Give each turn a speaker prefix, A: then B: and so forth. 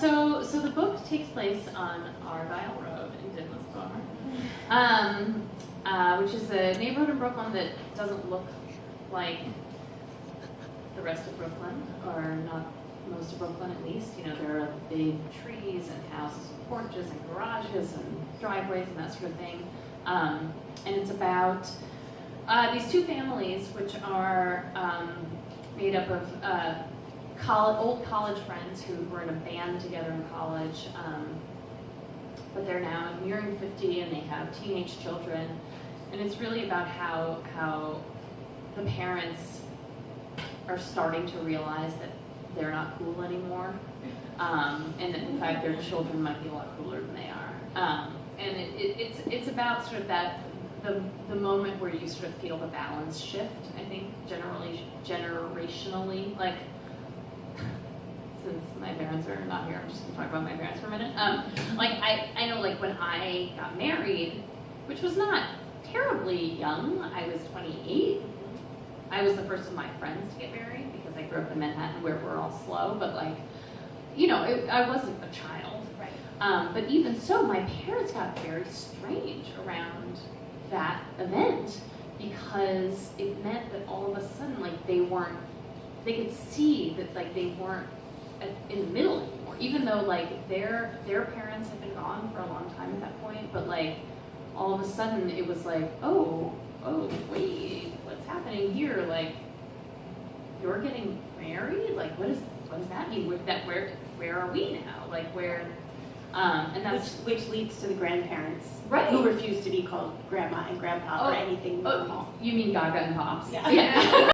A: So the book takes place on Argyle Road in Dinwiddie, which is a neighborhood in Brooklyn that doesn't look like the rest of Brooklyn, or not most of Brooklyn at least. You know, there are big trees and houses and porches and garages and driveways and that sort of thing. And it's about these two families, which are made up of old college friends who were in a band together in college, but they're now nearing 50 and they have teenage children. And it's really about how the parents are starting to realize that they're not cool anymore, and that in fact their children might be a lot cooler than they are. And it's about sort of that the moment where you sort of feel the balance shift. I think generationally, like, since my parents are not here, I'm just gonna talk about my parents for a minute. Like I know, like when I got married, which was not terribly young, I was 28. I was the first of my friends to get married because I grew up in Manhattan where we're all slow, but like, you know, I wasn't a child.
B: Right.
A: But even so, my parents got very strange around that event because it meant that all of a sudden, like, they could see that, like, they weren't in the middle anymore, even though, like, their parents had been gone for a long time at that point, but, like, all of a sudden it was like, oh, wait, what's happening here? Like, you're getting married? Like, what does that mean? Where are we now? Like, where? And that's
B: which leads to the grandparents,
A: right,
B: who refuse to be called grandma and grandpa or anything normal.
A: You mean Gaga and Pops?
B: Yeah.